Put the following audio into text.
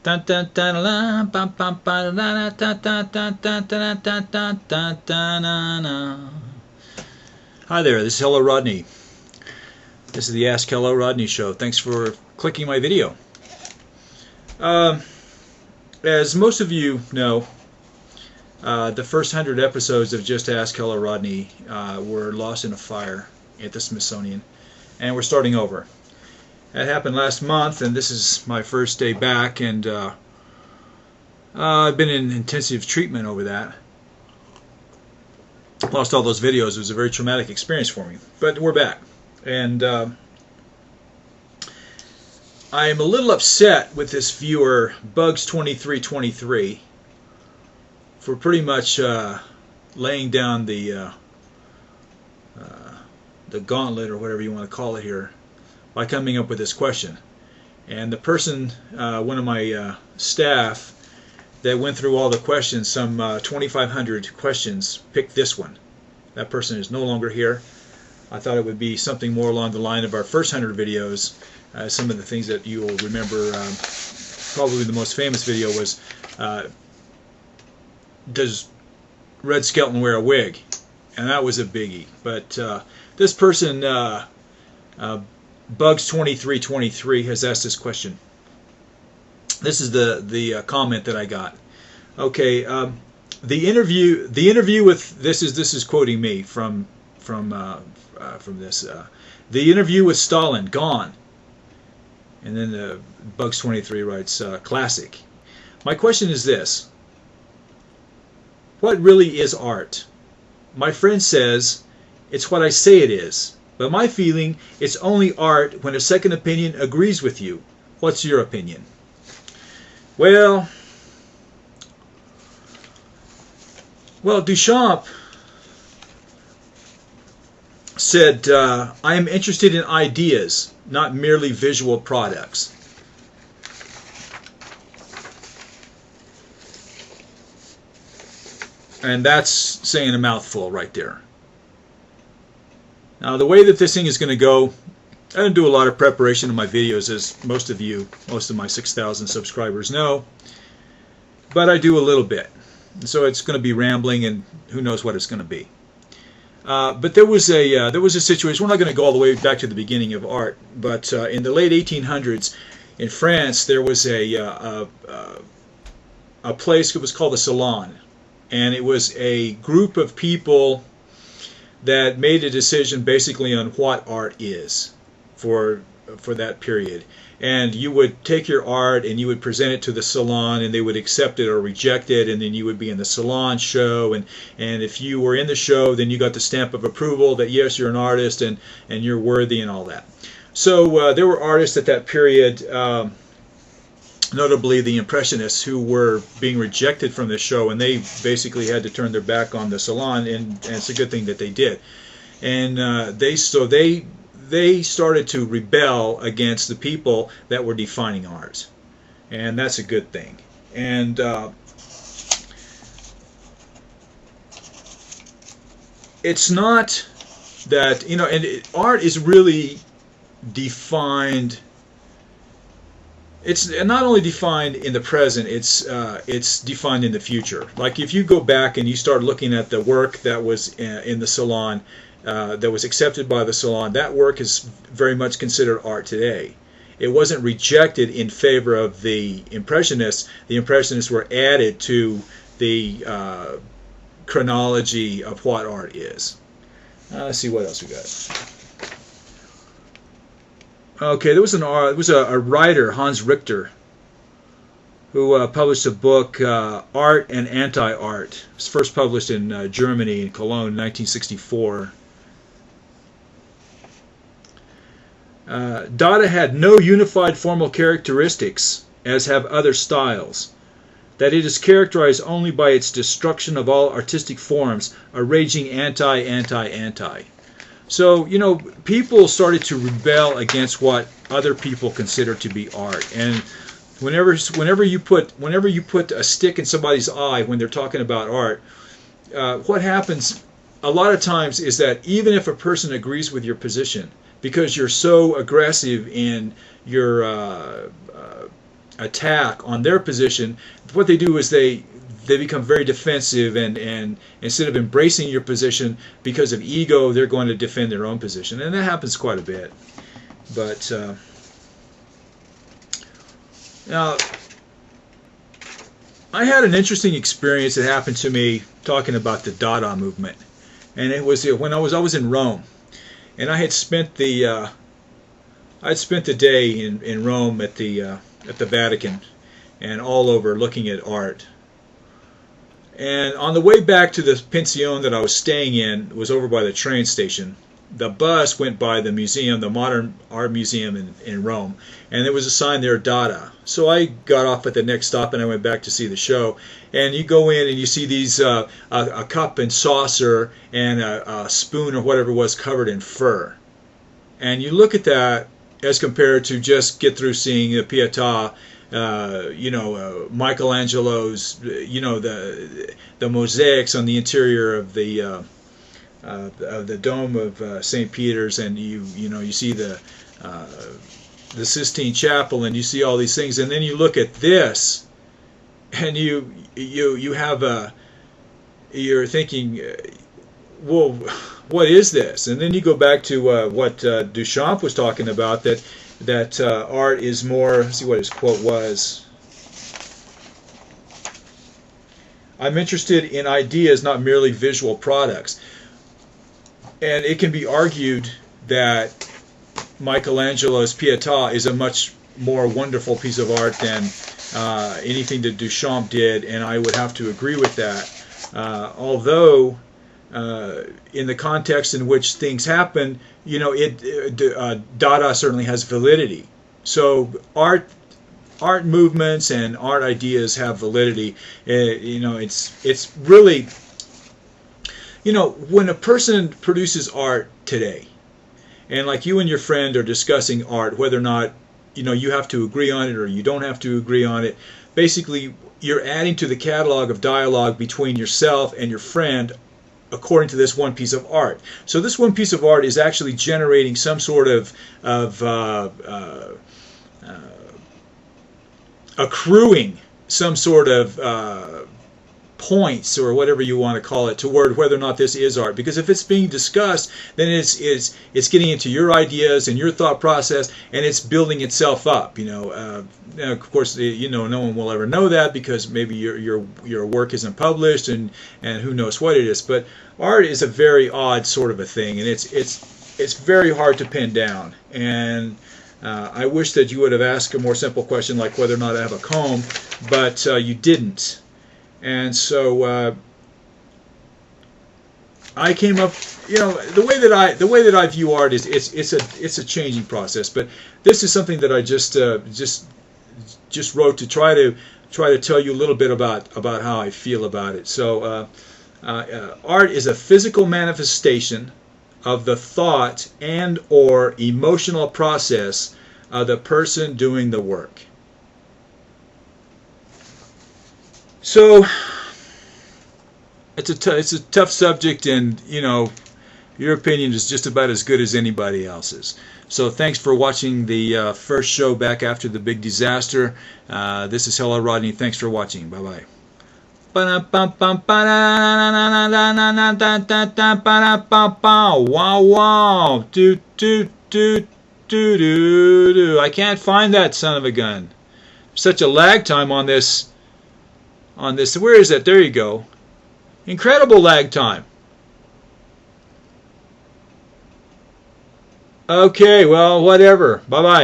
Hi there, this is Hello Rodney. This is the Ask Hello Rodney show. Thanks for clicking my video. As most of you know, the first 100 episodes of Just Ask Hello Rodney were lost in a fire at the Smithsonian, and we're starting over. That happened last month, and this is my first day back, and I've been in intensive treatment over that. Lost all those videos. It was a very traumatic experience for me, but we're back, and I am a little upset with this viewer, Bugs2323, for pretty much laying down the gauntlet, or whatever you want to call it here, by coming up with this question. And the person, one of my staff that went through all the questions, some 2,500 questions, picked this one. That person is no longer here. I thought it would be something more along the line of our first 100 videos. Some of the things that you will remember, probably the most famous video was, does Red Skelton wear a wig? And that was a biggie. But this person, Bugs2323, has asked this question. This is the comment that I got. Okay, the interview with this is quoting me from this. The interview with Stalin, gone. And then Bugs23 writes, classic. My question is this: what really is art? My friend says it's what I say it is. But my feeling, it's only art when a second opinion agrees with you. What's your opinion? Well, Duchamp said, I am interested in ideas, not merely visual products. And that's saying a mouthful right there. Now, the way that this thing is going to go, I don't do a lot of preparation in my videos, as most of my 6,000 subscribers know, but I do a little bit. So it's going to be rambling, and who knows what it's going to be. But there was a situation. We're not going to go all the way back to the beginning of art, but in the late 1800s in France, there was a place that was called a salon, and it was a group of people that made a decision basically on what art is for that period. And you would take your art and you would present it to the salon, and they would accept it or reject it, and then you would be in the salon show, and if you were in the show, then you got the stamp of approval that yes, you're an artist and you're worthy and all that. So there were artists at that period, notably the Impressionists, who were being rejected from the show, and they basically had to turn their back on the salon, and it's a good thing that they did. And they started to rebel against the people that were defining art, and that's a good thing. And it's not that, and art is really defined. It's not only defined in the present, it's defined in the future. Like if you go back and you start looking at the work that was in the salon, that was accepted by the salon, that work is very much considered art today. It wasn't rejected in favor of the Impressionists. The Impressionists were added to the chronology of what art is. Let's see what else we got. Okay, there was a writer, Hans Richter, who published a book, Art and Anti-Art. It was first published in Germany, in Cologne, in 1964. Dada had no unified formal characteristics, as have other styles. That it is characterized only by its destruction of all artistic forms, a raging anti. So, people started to rebel against what other people consider to be art. And whenever you put a stick in somebody's eye when they're talking about art, what happens a lot of times is that even if a person agrees with your position, because you're so aggressive in your attack on their position, what they do is they become very defensive, and instead of embracing your position because of ego, they're going to defend their own position, and that happens quite a bit. But now, I had an interesting experience that happened to me talking about the Dada movement, and it was when I was in Rome, and I had spent the day in Rome at the Vatican and all over looking at art. And on the way back to the pension that I was staying in, it was over by the train station, the bus went by the museum, the Modern Art Museum in Rome, and there was a sign there, Dada. So I got off at the next stop and I went back to see the show. And you go in and you see these a cup and saucer and a spoon or whatever it was covered in fur. And you look at that as compared to just get through seeing the Pietà, Michelangelo's, the mosaics on the interior of the dome of St. Peter's, and you see the Sistine Chapel, and you see all these things, and then you look at this, and you have you're thinking, well, what is this? And then you go back to what Duchamp was talking about, that art is more. Let's see what his quote was. I'm interested in ideas, not merely visual products. And it can be argued that Michelangelo's Pietà is a much more wonderful piece of art than anything that Duchamp did, and I would have to agree with that. Although, in the context in which things happen, Dada certainly has validity. So art movements and art ideas have validity. It's really, when a person produces art today, and like you and your friend are discussing art, whether or not you have to agree on it or you don't have to agree on it, basically you're adding to the catalog of dialogue between yourself and your friend according to this one piece of art. So this one piece of art is actually generating some sort of accruing some sort of points, or whatever you want to call it, toward whether or not this is art. Because if it's being discussed, then it's getting into your ideas and your thought process, and it's building itself up. Of course, no one will ever know that because maybe your work isn't published, and who knows what it is. But art is a very odd sort of a thing, and it's very hard to pin down. And I wish that you would have asked a more simple question like whether or not I have a comb, but you didn't. And so I came up, the way that I view art is it's a changing process. But this is something that I just wrote to try to tell you a little bit about how I feel about it. So art is a physical manifestation of the thought and or emotional process of the person doing the work. So it's a tough subject, and your opinion is just about as good as anybody else's. So thanks for watching the first show back after the big disaster. This is Hello Rodney. Thanks for watching. Bye bye. Wow wow. Do do do do do do. I can't find that son of a gun. Such a lag time on this. Where is that? There you go. Incredible lag time. Okay, well, whatever. Bye-bye.